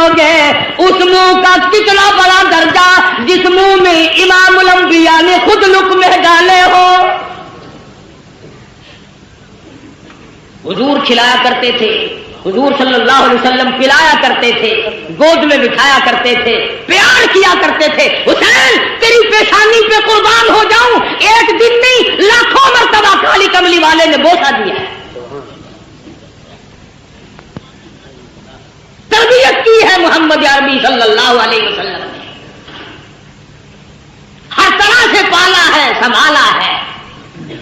لو گے اس منہ کا کتنا بڑا درجہ جس منہ میں امام الانبیاء نے خود لقمے ڈالے ہو. حضور کھلایا کرتے تھے, حضور صلی اللہ علیہ وسلم پلایا کرتے تھے, گود میں بٹھایا کرتے تھے, پیار کیا کرتے تھے. حسین تیری پیشانی پہ قربان ہو جاؤں, ایک دن نہیں لاکھوں مرتبہ کالی کملی والے نے بوسہ دیا ہے. تربیت کی ہے محمد عربی صلی اللہ علیہ وسلم نے, ہر طرح سے پالا ہے, سنبھالا ہے.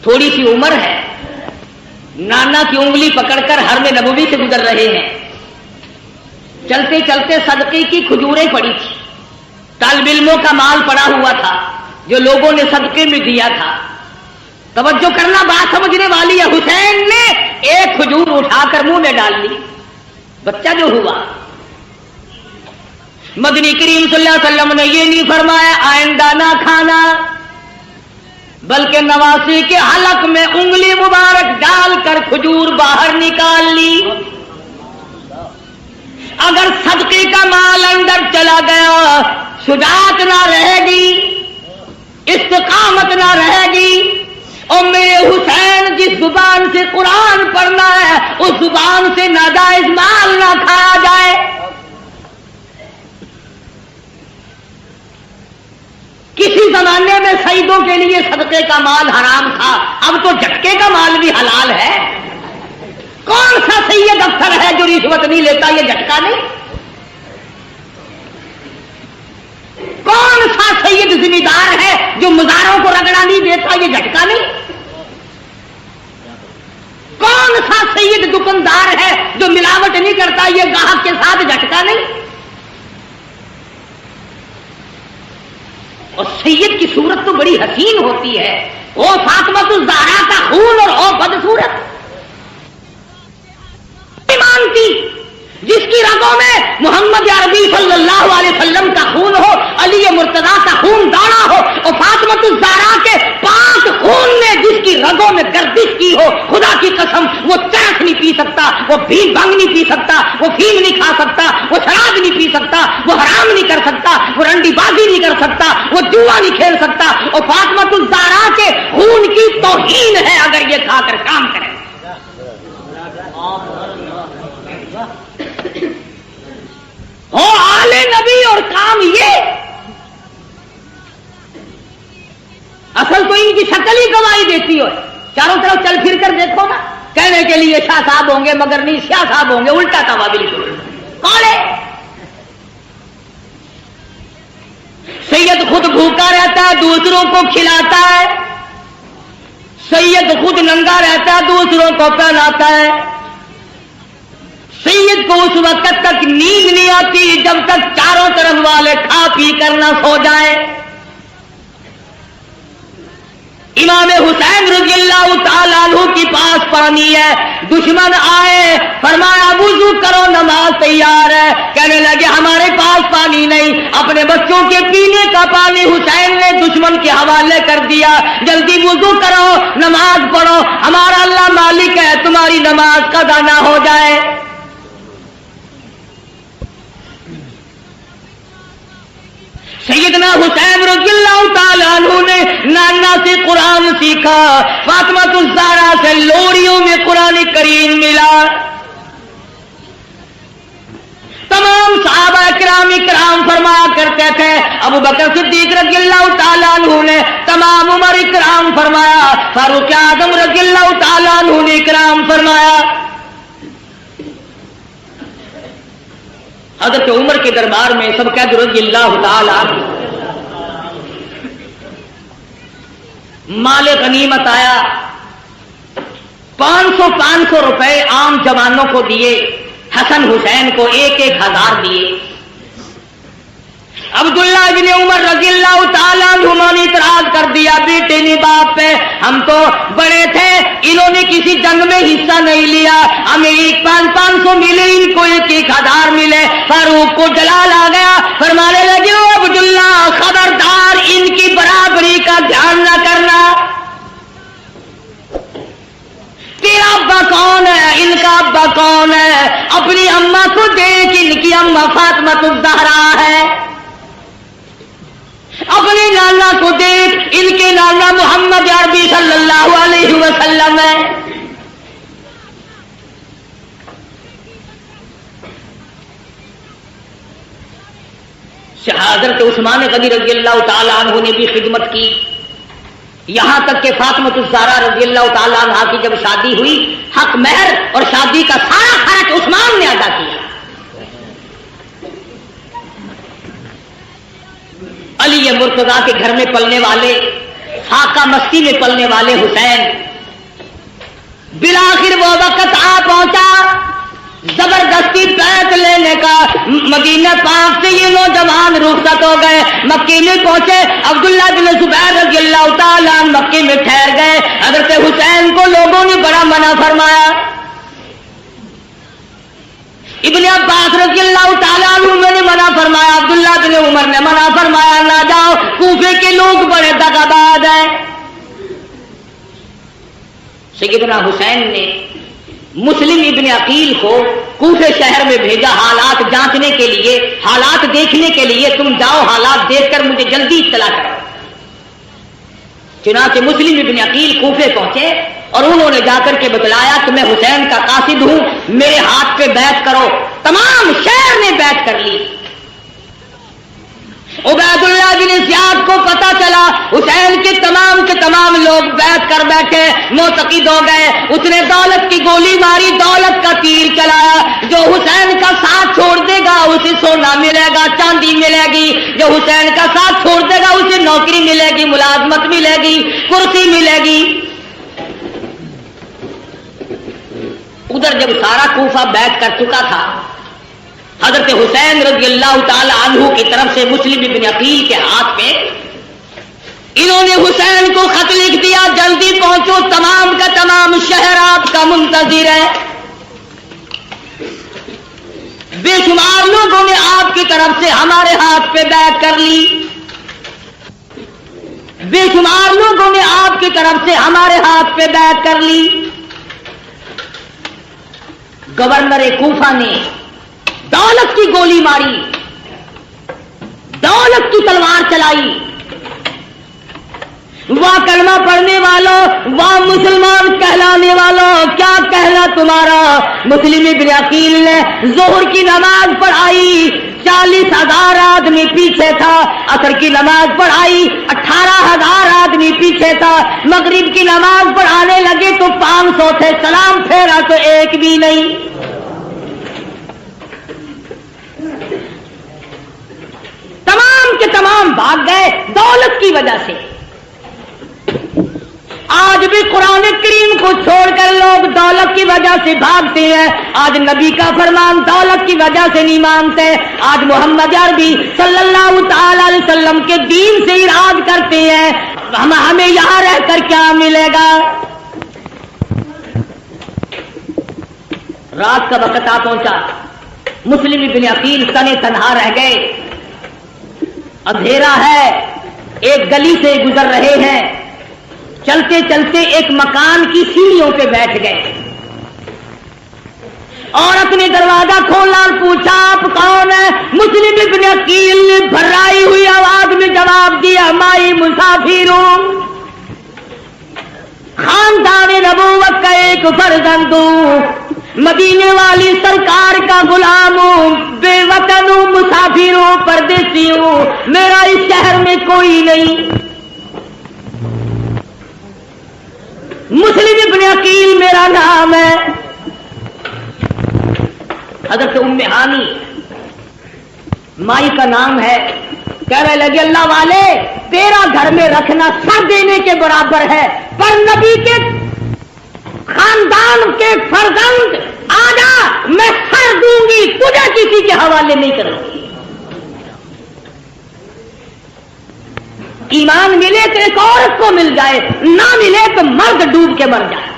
تھوڑی سی عمر ہے, نانا کی انگلی پکڑ کر حرم نبوی سے گزر رہے ہیں. چلتے چلتے صدقے کی کھجوریں پڑی تھی, طالب علموں کا مال پڑا ہوا تھا جو لوگوں نے صدقے میں دیا تھا. توجہ کرنا, بات سمجھنے والی ہے. حسین نے ایک کھجور اٹھا کر منہ میں ڈال لی. بچہ جو ہوا, مدنی کریم صلی اللہ علیہ وسلم نے یہ نہیں فرمایا آئندہ نہ کھانا, بلکہ نواسی کے حلق میں انگلی مبارک ڈال کر کھجور باہر نکال لی. اگر صدقے کا مال اندر چلا گیا شجاعت نہ رہے گی, استقامت نہ رہے گی. اور میرے حسین جس زبان سے قرآن پڑھنا ہے اس زبان سے ناجائز مال نہ کھایا جائے. کسی زمانے میں سیدوں کے لیے صدقے کا مال حرام تھا, اب تو جھٹکے کا مال بھی حلال ہے. کون سا سید افسر ہے جو رشوت نہیں لیتا, یہ جھٹکا نہیں؟ کون سا سید ذمہ دار ہے جو مزاروں کو رگڑا نہیں دیتا, یہ جھٹکا نہیں؟ کون سا سید دکاندار ہے جو ملاوٹ نہیں کرتا, یہ گاہک کے ساتھ جھٹکا نہیں؟ اور سید کی صورت تو بڑی حسین ہوتی ہے, او فاطمہ الزہرا کا خون اور او بدصورت ایمان کی, جس کی رگوں میں محمد عربی صلی اللہ علیہ وسلم کا خون ہو, علی مرتضیٰ کا خون دانا ہو, اور فاطمہ الزہرا کے پاک خون نے جس کی رگوں میں گردش کی ہو, خدا کی قسم وہ چرس نہیں پی سکتا, وہ بھینگ بھنگ نہیں پی سکتا, وہ فیم نہیں کھا سکتا, وہ شراب نہیں پی سکتا, وہ حرام نہیں کر سکتا, وہ رنڈی بازی نہیں کر سکتا, وہ جوا نہیں کھیل سکتا. اور فاطمہ الزہرا کے خون کی توہین ہے اگر یہ کھا کر کام کرے. ہو آل نبی اور کام یہ, اصل تو ان کی شکل ہی گواہی دیتی ہو. چاروں طرف چل پھر کر دیکھو نا, کہنے کے لیے شاہ صاحب ہوں گے مگر نہیں شاہ صاحب ہوں گے, الٹا تھا بالکل. کون ہے سید؟ خود بھوکا رہتا ہے دوسروں کو کھلاتا ہے, سید خود ننگا رہتا ہے دوسروں کو پہناتا ہے. سید کو اس وقت تک نیند نہیں آتی جب تک چاروں طرف والے کھا پی کر نہ سو جائیں. امام حسین رضی اللہ تعالیٰ عنہ کے پاس پانی ہے, دشمن آئے, فرمایا وضو کرو نماز تیار ہے. کہنے لگے ہمارے پاس پانی نہیں, اپنے بچوں کے پینے کا پانی حسین نے دشمن کے حوالے کر دیا. جلدی وضو کرو نماز پڑھو, ہمارا اللہ مالک ہے, تمہاری نماز قضا نہ ہو جائے. سیدنا حسین رضی اللہ تعالیٰ عنہ نے نانا سے قرآن سیکھا, فاطمہ الزہرا سے لوریوں میں قرآن کریم ملا. تمام صحابہ کرام فرمایا کرتے تھے, ابو بکر صدیق رضی اللہ تعالیٰ عنہ نے تمام عمر کرام فرمایا, فاروق اعظم رضی اللہ تعالیٰ عنہ نے کرام فرمایا. حضرت عمر کے دربار میں سب کہتے رضی اللہ تعالیٰ مال غنیمت آیا, 500 روپے عام جوانوں کو دیے, حسن حسین کو 1,000 دیے. عبداللہ بن عمر رضی اللہ تعالیٰ عنہ نے اعتراض کر دیا, بیٹے نے باپ پہ, ہم تو بڑے تھے, انہوں نے کسی جنگ میں حصہ نہیں لیا, ہمیں 500 ملے, ان کو 1,000 ملے. فاروق کو جلال آ گیا, فرمانے لگے او عبداللہ خبردار ان کی برابری کا دھیان نہ کرنا. تیرا ابا کون ہے, ان کا ابا کون ہے, اپنی اماں کو دیکھ, ان کی بیگم فاطمہ الزہرا ہے. اپنے نانا کو دیکھ، ان کے نانا محمد عربی صلی اللہ علیہ وسلم ہے. حضرت عثمان غنی رضی اللہ تعالی عنہ نے بھی خدمت کی، یہاں تک کہ فاطمہ الزہرا رضی اللہ تعالی عنہ کی جب شادی ہوئی، حق مہر اور شادی کا سارا خرچ عثمان نے ادا کیا. علی مرتضیٰ کے گھر میں پلنے والے، خاکہ مستی میں پلنے والے حسین، بالآخر وہ وقت آ پہنچا زبردستی بیعت لینے کا. مدینہ پاک سے یہ نوجوان رخصت ہو گئے، مکے میں پہنچے. عبداللہ بن زبیر رضی اللہ تعالیٰ مکے میں ٹھہر گئے. حضرت حسین کو لوگوں نے بڑا منع فرمایا. ابن عباس رضی اللہ تعالیٰ عنہ نے منع فرمایا، عبداللہ بن عمر نے منع فرمایا، نہ جاؤ، کوفے کے لوگ بڑے دغاباز ہیں. سیدنا حسین نے مسلم ابن عقیل کو کوفے شہر میں بھیجا حالات جانچنے کے لیے، حالات دیکھنے کے لیے. تم جاؤ، حالات دیکھ کر مجھے جلدی اطلاع کرو. چنانچہ مسلم ابن عقیل کوفے پہنچے اور انہوں نے جا کر کے بتلایا کہ میں حسین کا قاصد ہوں، میرے ہاتھ پہ بیعت کرو. تمام شہر نے بیعت کر لی. عبید اللہ بن زیاد کو پتا چلا حسین کے تمام لوگ بیعت کر بیٹھے، معتقد ہو گئے. اس نے دولت کی گولی ماری، دولت کا تیر چلایا. جو حسین کا ساتھ چھوڑ دے گا اسے سونا ملے گا، چاندی ملے گی. جو حسین کا ساتھ چھوڑ دے گا اسے نوکری ملے گی، ملازمت ملے گی، کرسی ملے گی. ادھر جب سارا کوفہ بیعت کر چکا تھا، حضرت حسین رضی اللہ تعالی عنہ کی طرف سے مسلم ابن عقیل کے ہاتھ پہ انہوں نے حسین کو خط لکھ دیا، جلدی پہنچو، تمام کا تمام شہر آپ کا منتظر ہے. بے شمار لوگوں نے آپ کی طرف سے ہمارے ہاتھ پہ بیعت کر لی، بے شمار لوگوں نے آپ کی طرف سے ہمارے ہاتھ پہ بیعت کر لی. گورنر کوفہ نے دولت کی گولی ماری، دولت کی تلوار چلائی. واہ کلمہ پڑھنے والوں، واہ مسلمان کہلانے والوں، کیا کہنا تمہارا. مسلم ابن عقیل نے ظہر کی نماز پڑھائی، 40,000 آدمی پیچھے تھا. عصر کی نماز پڑھائی، 18,000 آدمی پیچھے تھا. مغرب کی نماز پڑھانے لگے تو 500 تھے. سلام پھیرا تو ایک بھی نہیں. تمام کے تمام بھاگ گئے دولت کی وجہ سے. آج بھی قرآن کریم کو چھوڑ کر لوگ دولت کی وجہ سے بھاگتے ہیں. آج نبی کا فرمان دولت کی وجہ سے نہیں مانتے. آج محمد عربی صلی اللہ تعالی علیہ وسلم کے دین سے اراض کرتے ہیں. ہمیں یہاں رہ کر کیا ملے گا. رات کا وقت آ پہنچا، مسلم ابن عقیل تنے تنہا رہ گئے. اندھیرا ہے، ایک گلی سے گزر رہے ہیں. چلتے چلتے ایک مکان کی سیڑھیوں پہ بیٹھ گئے. عورت نے دروازہ کھولا اور پوچھا آپ کون ہیں؟ مسلم ابن عقیل نے بھرائی ہوئی آواز میں جواب دیا مائی مسافر ہوں، خاندان نبوت کا ایک فرزند ہوں، مدینے والی سرکار کا غلام ہوں، بے وطن ہوں، مسافر ہوں، پردیسی ہوں، میرا اس شہر میں کوئی نہیں. مسلم ابن عقیل میرا نام ہے. حضرت ام ہانی مائی کا نام ہے. کہنے لگے اللہ والے تیرا گھر میں رکھنا سر دینے کے برابر ہے، پر نبی کے خاندان کے فرزند آجا، میں سر دوں گی، تجھے کسی کے حوالے نہیں کروں گی. ایمان ملے تو ایک عورت کو مل جائے، نہ ملے تو مرد ڈوب کے مر جائے.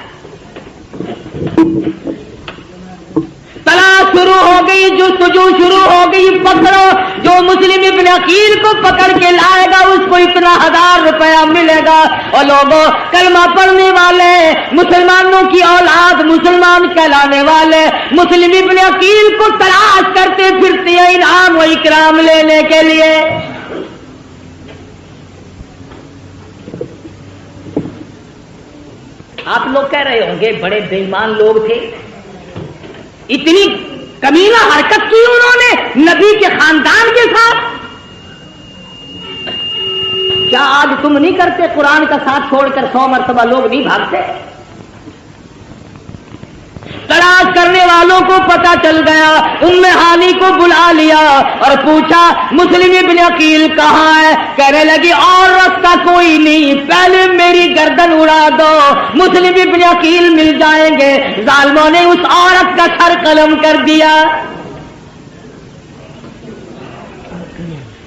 تلاش شروع ہو گئی، جستجو شروع ہو گئی. پکڑو، جو مسلم ابن عقیل کو پکڑ کے لائے گا اس کو اتنا 1000 روپیہ ملے گا. اور لوگوں کلمہ پڑھنے والے، مسلمانوں کی اولاد، مسلمان کہلانے والے مسلم ابن عقیل کو تلاش کرتے پھرتے ہیں. انعام و اکرام لینے کے لیے. آپ لوگ کہہ رہے ہوں گے بڑے بے ایمان لوگ تھے, اتنی کمینہ حرکت کی انہوں نے نبی کے خاندان کے ساتھ. کیا آج تم نہیں کرتے؟ قرآن کا ساتھ چھوڑ کر 100 مرتبہ لوگ نہیں بھاگتے؟ تلاش کرنے والوں کو پتا چل گیا, ام ہانی کو بلا لیا اور پوچھا مسلم ابن عقیل کہاں ہے؟ کہنے لگی اور راستہ کوئی نہیں, پہلے میری گردن اڑا دو, مسلم ابن عقیل مل جائیں گے. ظالموں نے اس عورت کا سر قلم کر دیا.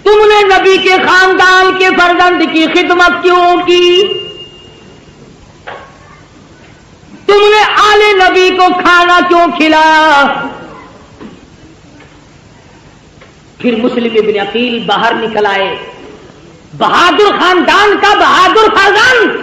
تم نے نبی کے خاندان کے فرزند کی خدمت کیوں کی؟ تم نے آل نبی کو کھانا کیوں کھلایا؟ پھر مسلم ابن عقیل باہر نکل آئے, بہادر خاندان کا بہادر فرزند,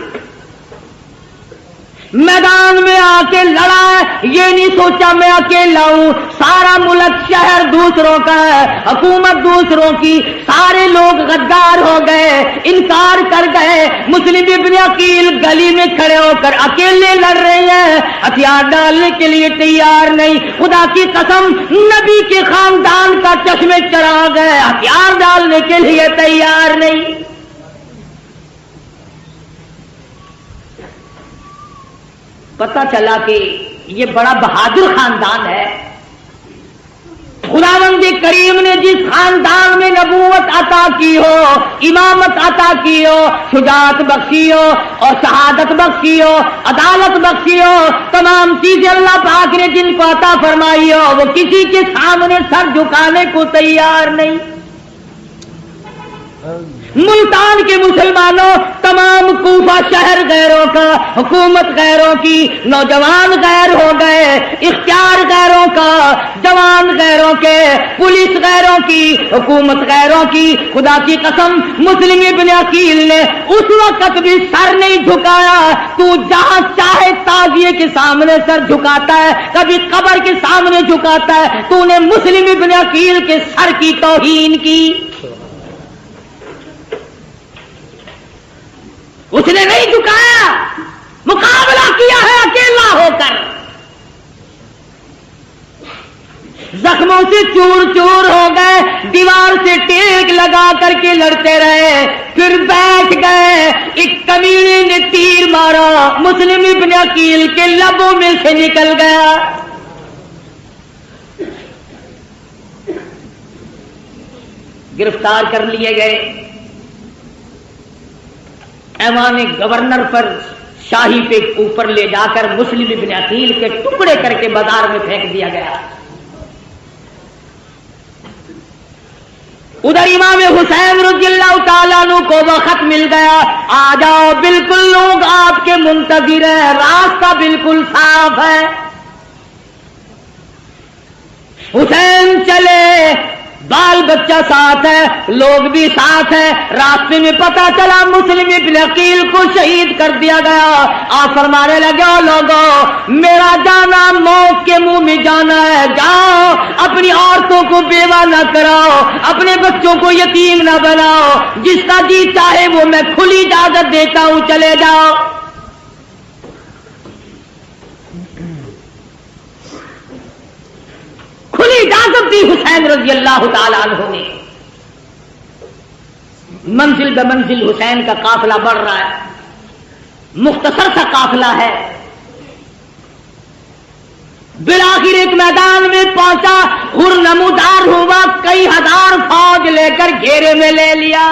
میدان میں آ کے لڑا. یہ نہیں سوچا میں اکیلا ہوں, سارا ملک شہر دوسروں کا ہے, حکومت دوسروں کی, سارے لوگ غدار ہو گئے, انکار کر گئے. مسلم ابن عقیل گلی میں کھڑے ہو کر اکیلے لڑ رہے ہیں, ہتھیار ڈالنے کے لیے تیار نہیں. خدا کی قسم نبی کے خاندان کا چشمے چڑھا گئے, ہتھیار ڈالنے کے لیے تیار نہیں. پتہ چلا کہ یہ بڑا بہادر خاندان ہے. خداوند کریم نے جس خاندان میں نبوت عطا کی ہو, امامت عطا کی ہو, شجاعت بخشی ہو اور شہادت بخشی ہو, عدالت بخشی ہو, تمام چیزیں اللہ پاک نے جن کو عطا فرمائی ہو, وہ کسی کے سامنے سر جھکانے کو تیار نہیں. ملتان کے مسلمانوں, تمام کوفہ شہر غیروں کا, حکومت غیروں کی, نوجوان غیر ہو گئے, اختیار غیروں کا, جوان غیروں کے, پولیس غیروں کی, حکومت غیروں کی. خدا کی قسم مسلم ابن عقیل نے اس وقت بھی سر نہیں جھکایا. تو جہاں چاہے تعزیے کے سامنے سر جھکاتا ہے, کبھی قبر کے سامنے جھکاتا ہے, تو نے مسلم ابن عقیل کے سر کی توہین کی. اس نے نہیں جھکایا, مقابلہ کیا ہے اکیلا ہو کر. زخموں سے چور چور ہو گئے, دیوار سے ٹیک لگا کر کے لڑتے رہے, پھر بیٹھ گئے. ایک کمینے نے تیر مارا, مسلم ابن عقیل کے لبوں میں سے نکل گیا. گرفتار کر لیے گئے. ایوان گورنر پر شاہی پہ اوپر لے جا کر مسلم ابن عقیل کے ٹکڑے کر کے بازار میں پھینک دیا گیا. ادھر امام حسین رضی اللہ تعالیٰ عنہ کو وہ خط مل گیا, آ جاؤ بالکل لوگ آپ کے منتظر ہیں, راستہ بالکل صاف ہے. حسین چلے, بال بچہ ساتھ ہے, لوگ بھی ساتھ ہیں. راستے میں پتا چلا مسلم ابن عقیل کو شہید کر دیا گیا. آپ فرمانے لگے, او لوگوں میرا جانا موت کے منہ میں جانا ہے, جاؤ اپنی عورتوں کو بیوہ نہ کراؤ, اپنے بچوں کو یتیم نہ بناؤ, جس کا جی چاہے وہ میں کھلی اجازت دیتا ہوں, چلے جاؤ. کھلی اجازت دی حسین رضی اللہ تعالی عنہ نے. منزل بہ منزل حسین کا قافلہ بڑھ رہا ہے, مختصر سا قافلہ ہے. بالآخر ایک میدان میں پہنچا, ہر نمودار ہوا, کئی ہزار فوج لے کر گھیرے میں لے لیا.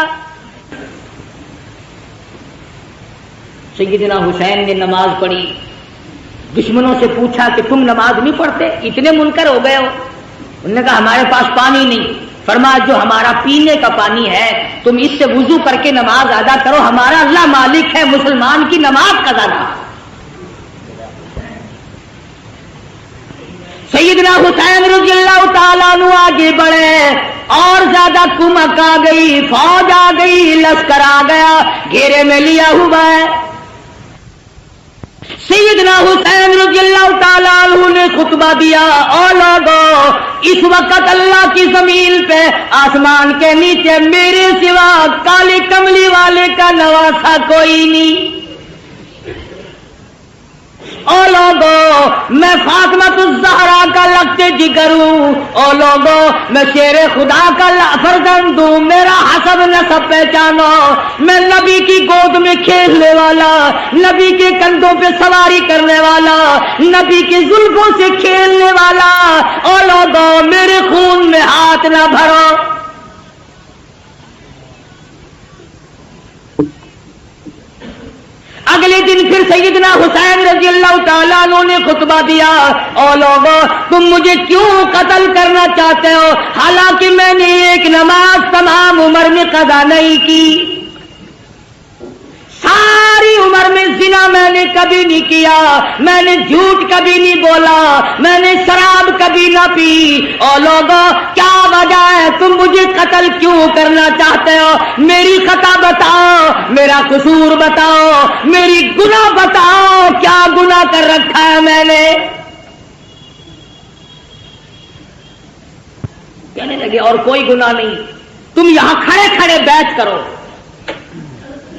سیدنا حسین نے نماز پڑھی. دشمنوں سے پوچھا کہ تم نماز نہیں پڑھتے, اتنے منکر ہو گئے ہو؟ انہوں نے کہا ہمارے پاس پانی نہیں. فرمایا جو ہمارا پینے کا پانی ہے تم اس سے وضو کر کے نماز ادا کرو, ہمارا اللہ مالک ہے, مسلمان کی نماز قضا نہ. سیدنا حسین رضی اللہ تعالیٰ عنہ آگے بڑھے, اور زیادہ کمک آ گئی, فوج آ گئی, لشکر آ گیا, گھیرے میں لیا ہوا ہے. سیدنا حسین رضی اللہ تعالیٰ عنہ نے خطبہ دیا، اور لوگوں اس وقت اللہ کی زمین پہ آسمان کے نیچے میرے سوا کالی کملی والے کا نواسا کوئی نہیں۔ او لوگو میں فاطمہ الزہرا کا لگتے جگر ہوں، او لوگو میں شیر خدا کا فرزند ہوں، میرا حسب نسب پہچانو، میں نبی کی گود میں کھیلنے والا، نبی کے کندھوں پہ سواری کرنے والا، نبی کے زلفوں سے کھیلنے والا، او لوگو میرے خون میں ہاتھ نہ بھرو۔ اگلے دن پھر سیدنا حسین رضی اللہ تعالیٰ عنہ نے خطبہ دیا، او لوگو تم مجھے کیوں قتل کرنا چاہتے ہو، حالانکہ میں نے ایک نماز تمام عمر میں قضا نہیں کی، ساری عمر میں زنا میں نے کبھی نہیں کیا، میں نے جھوٹ کبھی نہیں بولا، میں نے شراب کبھی نہ پی، او لوگو کیا وجہ ہے تم مجھے قتل کیوں کرنا چاہتے ہو؟ میری خطا بتاؤ، میرا قصور بتاؤ، میری گناہ بتاؤ، کیا گناہ کر رکھا ہے میں نے؟ کہنے لگے اور کوئی گناہ نہیں، تم یہاں کھڑے کھڑے بیعت کرو۔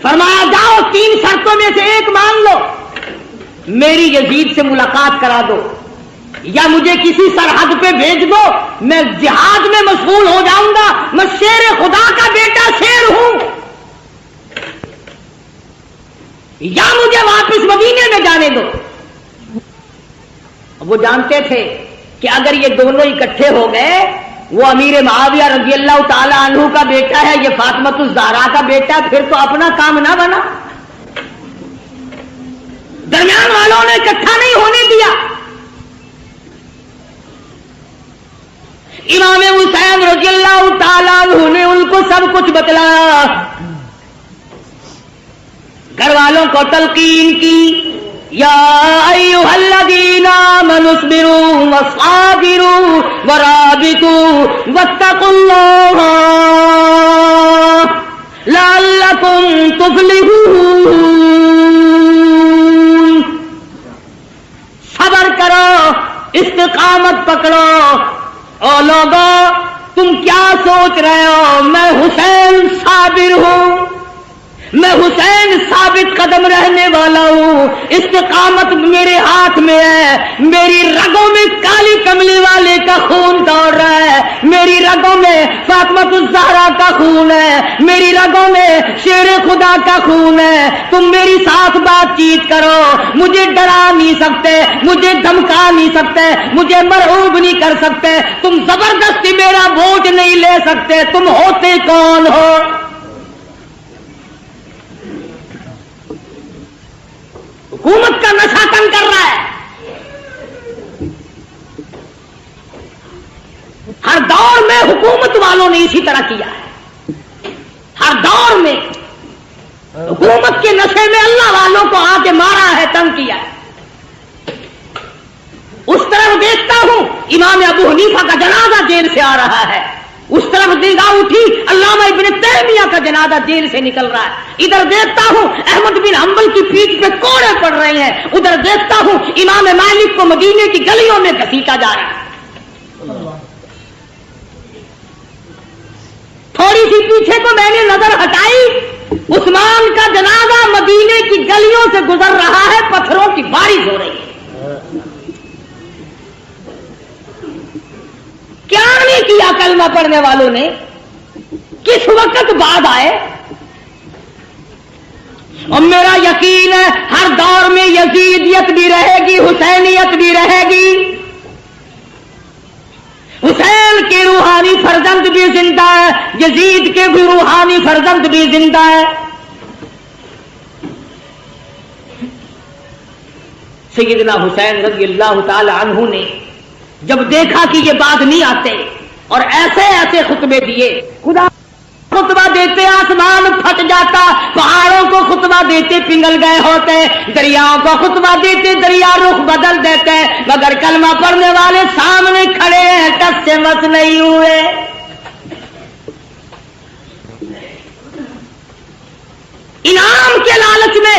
فرمایا جاؤ 3 شرطوں میں سے ایک مان لو، میری یزید سے ملاقات کرا دو، یا مجھے کسی سرحد پہ بھیج دو، میں جہاد میں مشغول ہو جاؤں گا، میں شیر خدا کا بیٹا شیر ہوں، یا مجھے واپس مدینے میں جانے دو۔ وہ جانتے تھے کہ اگر یہ دونوں اکٹھے ہو گئے، وہ امیر معاویہ رضی اللہ تعالی عنہ کا بیٹا ہے، یہ فاطمہ الزہرا کا بیٹا، پھر تو اپنا کام نہ بنا، درمیان والوں نے اکٹھا نہیں ہونے دیا۔ امام حسین رضی اللہ تعالی عنہ نے ان کو سب کچھ بتلایا، گھر والوں کو تلقین کی، یا ایھا الذین آمنوا اصبروا وصابروا ورابطوا واتقوا اللہ لعلکم تفلحون۔ صبر کرو، استقامت پکڑو۔ او لوگو تم کیا سوچ رہے ہو؟ میں حسین صابر ہوں، میں حسین ثابت قدم رہنے والا ہوں، استقامت میرے ہاتھ میں ہے، میری رگوں میں کالی کملی والے کا خون دوڑ رہا ہے، میری رگوں میں فاطمہ الزہرا کا خون ہے، میری رگوں میں شیر خدا کا خون ہے۔ تم میری ساتھ بات چیت کرو، مجھے ڈرا نہیں سکتے، مجھے دھمکا نہیں سکتے، مجھے مرعوب نہیں کر سکتے، تم زبردستی میرا ووٹ نہیں لے سکتے، تم ہوتے کون ہو؟ حکومت کا نشہ تنگ کر رہا ہے، ہر دور میں حکومت والوں نے اسی طرح کیا ہے، ہر دور میں حکومت کے نشے میں اللہ والوں کو آ کے مارا ہے، تنگ کیا ہے۔ اس طرف دیکھتا ہوں امام ابو حنیفہ کا جنازہ جیل سے آ رہا ہے، اس طرف نگاہ اٹھی علامہ ابن تیمیہ کا جنازہ جیل سے نکل رہا ہے، ادھر دیکھتا ہوں احمد بن حنبل کی پیٹھ پہ کوڑے پڑ رہے ہیں، ادھر دیکھتا ہوں امام مالک کو مدینے کی گلیوں میں گھسیٹا جا رہا ہے۔ تھوڑی سی پیچھے کو میں نے نظر ہٹائی، عثمان کا جنازہ مدینے کی گلیوں سے گزر رہا ہے، پتھروں کی بارش ہو رہی ہے۔ کیا نہیں کیا کلمہ پڑھنے والوں نے، کس وقت بعد آئے؟ اور میرا یقین ہے ہر دور میں یزیدیت بھی رہے گی، حسینیت بھی رہے گی، حسین کے روحانی فرزند بھی زندہ ہے، یزید کے بھی روحانی فرزند بھی زندہ ہے۔ سیدنا حسین رضی اللہ تعالی عنہ نے جب دیکھا کہ یہ بات نہیں آتے اور ایسے ایسے خطبے دیے، خدا خطبہ دیتے آسمان پھٹ جاتا، پہاڑوں کو خطبہ دیتے پنگل گئے ہوتے، دریاؤں کو خطبہ دیتے دریا رخ بدل دیتے، مگر کلمہ پڑھنے والے سامنے کھڑے ہیں، ٹس سے مس نہیں ہوئے۔ انعام کے لالچ میں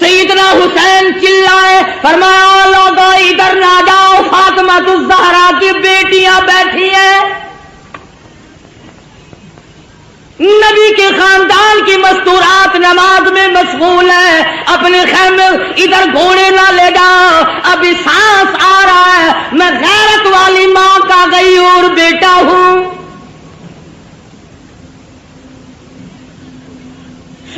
سیدنا حسین چلائے، فرمایا لوگوں ادھر نہ جاؤ، فاطمہ الزہرا کی بیٹیاں بیٹھی ہیں، نبی کے خاندان کی مستورات نماز میں مشغول ہے، اپنے خیمے ادھر گھوڑے نہ لے جاؤ، ابھی سانس آ رہا ہے، میں غیرت والی ماں کا غیور بیٹا ہوں۔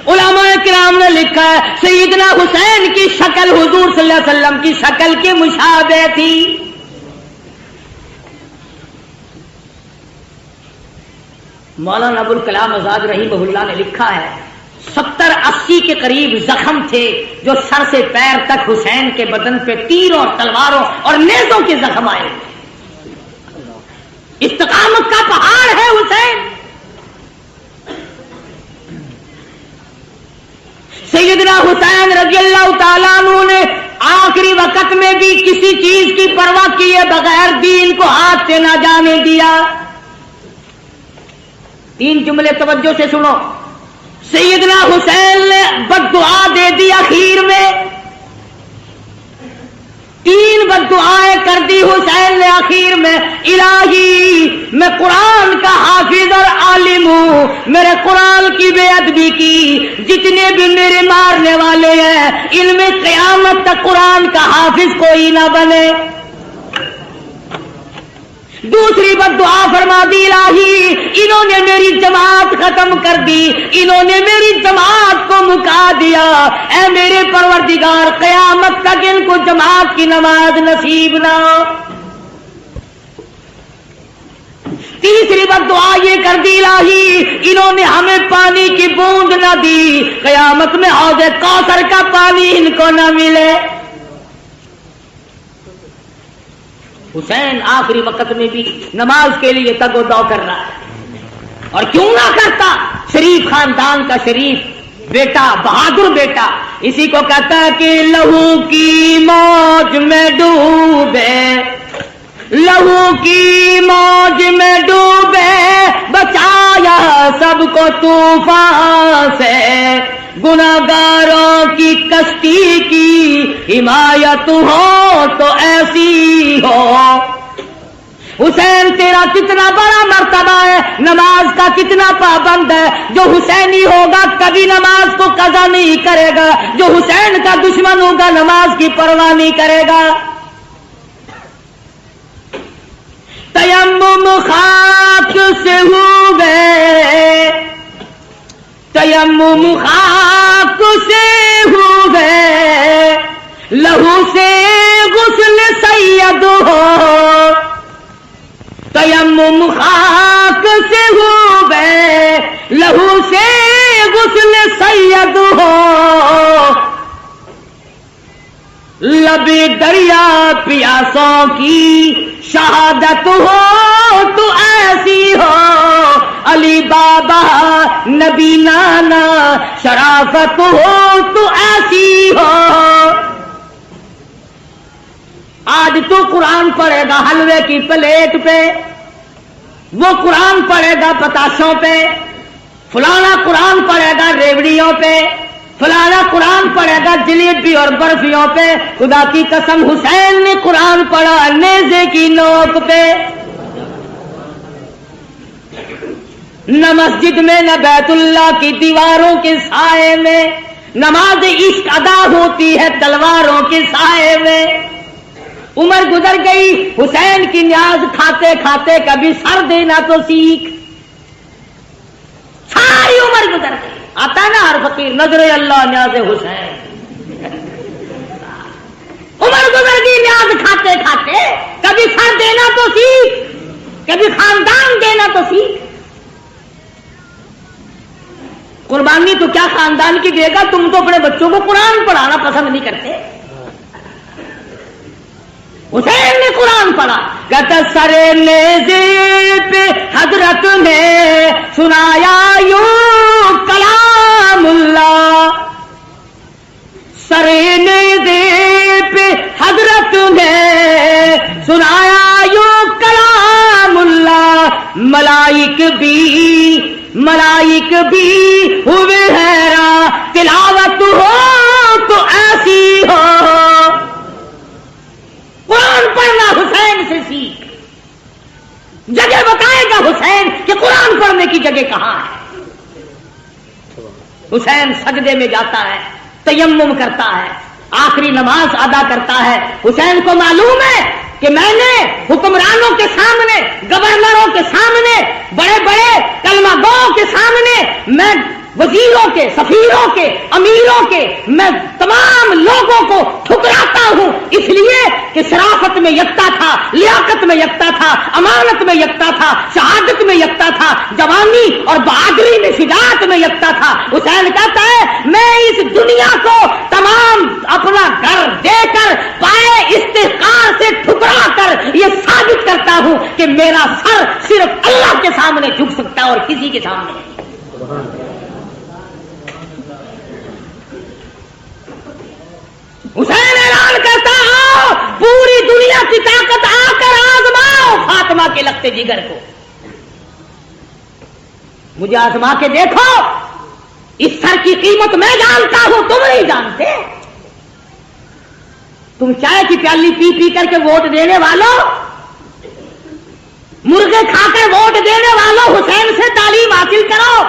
علماء کرام نے لکھا ہے سیدنا حسین کی شکل حضور صلی اللہ علیہ وسلم کی شکل کے مشابہ تھی۔ مولانا ابوالکلام آزاد رحمہ اللہ نے لکھا ہے 70-80 کے قریب زخم تھے جو سر سے پیر تک حسین کے بدن پہ تیروں تلواروں اور نیزوں کے زخم آئے۔ استقامت کا پہاڑ ہے حسین۔ سیدنا حسین رضی اللہ تعالیٰ عنہ نے آخری وقت میں بھی کسی چیز کی پرواہ کیے بغیر دین کو ہاتھ سے نہ جانے دیا۔ 3 جملے توجہ سے سنو۔ سیدنا حسین نے بد دعا دے دی، اخیر میں 3 بد دعائیں کر دی حسین نے اخیر میں۔ الہی میں قرآن کا حافظ اور عالم ہوں، میرے قرآن کی بے ادبی کی، جتنے بھی میرے مارنے والے ہیں ان میں قیامت تک قرآن کا حافظ کوئی نہ بنے۔ دوسری بد دعا فرما دی الہی انہوں نے میری جماعت ختم کر دی، انہوں نے میری جماعت کو مکا دیا، اے میرے پروردگار قیامت تک ان کو جماعت کی نماز نصیب نہ ہو۔ تیسری بد دعا یہ کر دی الہی انہوں نے ہمیں پانی کی بوند نہ دی، قیامت میں حوض کوثر کا پانی ان کو نہ ملے۔ حسین آخری وقت میں بھی نماز کے لیے تگ و دو کر رہا ہے، اور کیوں نہ کرتا، شریف خاندان کا شریف بیٹا، بہادر بیٹا، اسی کو کہتا ہے کہ لہو کی موج میں ڈوبے، لہو کی موج میں ڈوبے، بچایا سب کو طوفان سے، گناہگاروں کی کشتی کی حمایت ہو تو ایسی ہو۔ حسین تیرا کتنا بڑا مرتبہ ہے، نماز کا کتنا پابند ہے، جو حسینی ہوگا کبھی نماز کو قضا نہیں کرے گا، جو حسین کا دشمن ہوگا نماز کی پرواہ نہیں کرے گا۔ تیمم خاک سے ہوئے، تیمم خاک سے ہوئے، لہو سے غسل سید ہو، تیمم خاک سے ہوئے، لہو سے غسل سید ہو، لب دریا پیاسوں کی شہادت ہو تو ایسی ہو، علی بابا نبی نانا شرافت ہو تو ایسی ہو۔ آج تو قرآن پڑھے گا حلوے کی پلیٹ پہ، وہ قرآن پڑھے گا پتاشوں پہ، فلانا قرآن پڑھے گا ریوڑیوں پہ، فلانا قرآن پڑھے گا جلیبی اور برفیوں پہ۔ خدا کی قسم حسین نے قرآن پڑھا نیزے کی نوک پہ، نہ مسجد میں نہ بیت اللہ کی دیواروں کے سائے میں، نماز عشق ادا ہوتی ہے تلواروں کے سائے میں۔ عمر گزر گئی، حسین کی نیاز کھاتے کھاتے کبھی سر دینا تو سیکھ، ساری عمر گزر گئی۔ آتا ہے نا ہر فقیر نظر اللہ نیاز حسین، عمر گزر گئی نیاز کھاتے کھاتے، کبھی سر دینا تو سیکھ، کبھی خاندان دینا تو سیکھ۔ قربانی تو کیا خاندان کی دے گا، تم تو اپنے بچوں کو قرآن پڑھانا پسند نہیں کرتے۔ حسین نے قرآن پڑھا، کہتا سرے نیزے پہ حضرت نے سنایا یوں کلام اللہ، سرے نیزے پہ حضرت نے سنایا یوں کلام اللہ، ملائک بھی ہوئے حیران، تلاوت ہو تو حسین سجدے میں جاتا ہے، تیمم کرتا ہے، آخری نماز ادا کرتا ہے۔ حسین کو معلوم ہے کہ میں نے حکمرانوں کے سامنے، گورنروں کے سامنے، بڑے بڑے کلمہ گوؤں کے سامنے، میں وزیروں کے، سفیروں کے، امیروں کے، میں تمام لوگوں کو ٹھکراتا ہوں، اس لیے کہ شرافت میں یکتا تھا، لیاقت میں یکتا تھا، امانت میں یکتا تھا، شہادت میں یکتا تھا، جوانی اور بہادری میں، شجاعت میں یکتا تھا۔ حسین کہتا ہے میں اس دنیا کو تمام اپنا گھر دے کر، پائے استحقار سے ٹھکرا کر یہ ثابت کرتا ہوں کہ میرا سر صرف اللہ کے سامنے جھک سکتا ہے اور کسی کے سامنے نہیں۔ حسین اعلان کرتا ہو پوری دنیا کی طاقت آ کر آزماؤ فاطمہ کے لگتے جگر کو، مجھے آزما کے دیکھو، اس سر کی قیمت میں جانتا ہوں، تم نہیں جانتے۔ تم چائے کی پیالی پی پی کر کے ووٹ دینے والوں، مرغے کھا کر ووٹ دینے والوں، حسین سے تعلیم حاصل کرو،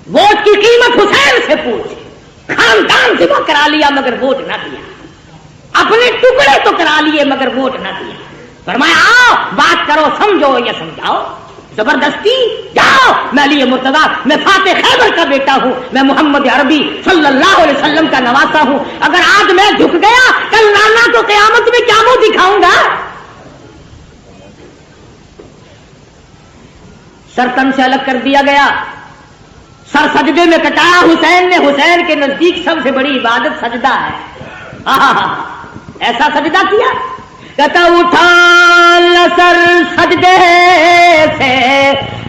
ووٹ کی قیمت حسین سے پوچھ۔ خاندان ذبح کرا لیا مگر ووٹ نہ دیا، اپنے ٹکڑے تو کرا لیے مگر ووٹ نہ دیا۔ فرمایا آؤ بات کرو، سمجھو یا سمجھاؤ، زبردستی جاؤ، میں علی مرتضیٰ، میں فاتح خیبر کا بیٹا ہوں، میں محمد عربی صلی اللہ علیہ وسلم کا نواسا ہوں، اگر آج میں جھک گیا کل نانا کو قیامت میں کیا منہ دکھاؤں گا؟ سر تن سے الگ کر دیا گیا، سر سجدے میں کٹایا حسین نے۔ حسین کے نزدیک سب سے بڑی عبادت سجدہ ہے۔ ایسا سجدہ کیا، کہتا اٹھا سر سجدے سے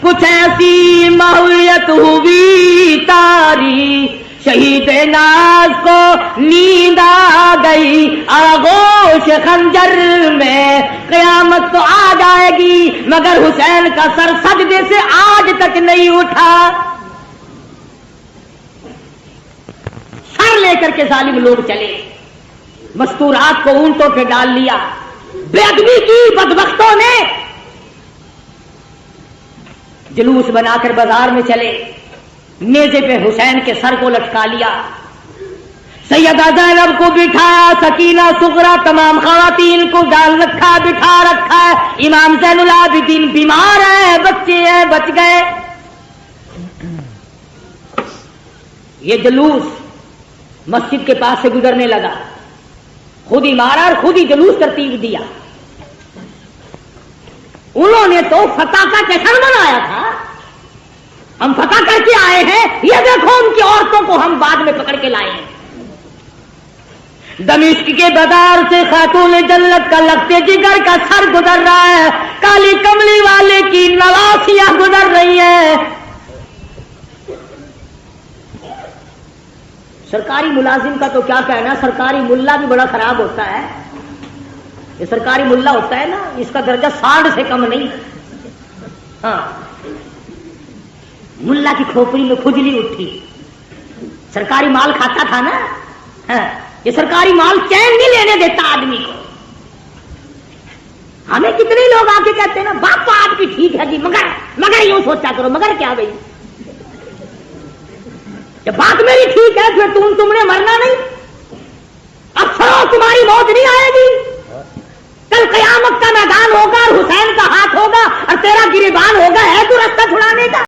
کچھ ایسی ماحولیت ہوئی تاری، شہید ناز کو نیند آ گئی، آغوش خنجر میں قیامت تو آ جائے گی، مگر حسین کا سر سجدے سے آج تک نہیں اٹھا۔ سر لے کر کے ظالم لوگ چلے، مستورات کو اونٹوں پہ ڈال لیا، بے ادبی کی بدبختوں نے، جلوس بنا کر بازار میں چلے، نیزے پہ حسین کے سر کو لٹکا لیا، سیدہ زینب کو بٹھایا، سکینہ صغرا تمام خواتین کو ڈال رکھا، بٹھا رکھا ہے، امام زین العابدین بیمار ہے، بچے ہیں بچ گئے۔ یہ جلوس مسجد کے پاس سے گزرنے لگا، خود ہی مارا اور خود ہی جلوس ترتیب دیا۔ انہوں نے تو فتح کا جشن منایا تھا، ہم فتح کر کے آئے ہیں، یہ دیکھو ان کی عورتوں کو ہم بعد میں پکڑ کے لائے ہیں۔ دمشق کے بازار سے خاتون جنت کا لگتے جگر کا سر گزر رہا ہے، کالی کملی والے کی نواسیاں گزر رہی ہیں۔ سرکاری ملازم کا تو کیا کہنا، سرکاری ملا بھی بڑا خراب ہوتا ہے۔ یہ سرکاری ملا ہوتا ہے نا، اس کا درجہ سانڈ سے کم نہیں۔ ہاں، ملا کی کھوپڑی میں کھجلی اٹھی، سرکاری مال کھاتا تھا نا۔ ہاں، یہ سرکاری مال چین نہیں لینے دیتا آدمی کو۔ ہمیں کتنے لوگ آ کے کہتے ہیں نا بات تو آپ کی ٹھیک ہے جی، مگر یوں سوچا کرو، مگر کیا بھائی، جب بات میری ٹھیک ہے پھر تم نے مرنا نہیں، اب سرو تمہاری موت نہیں آئے گی، کل قیامت کا میدان ہوگا اور حسین کا ہاتھ ہوگا اور تیرا گریبان ہوگا، ہے تو رستہ چھڑانے کا۔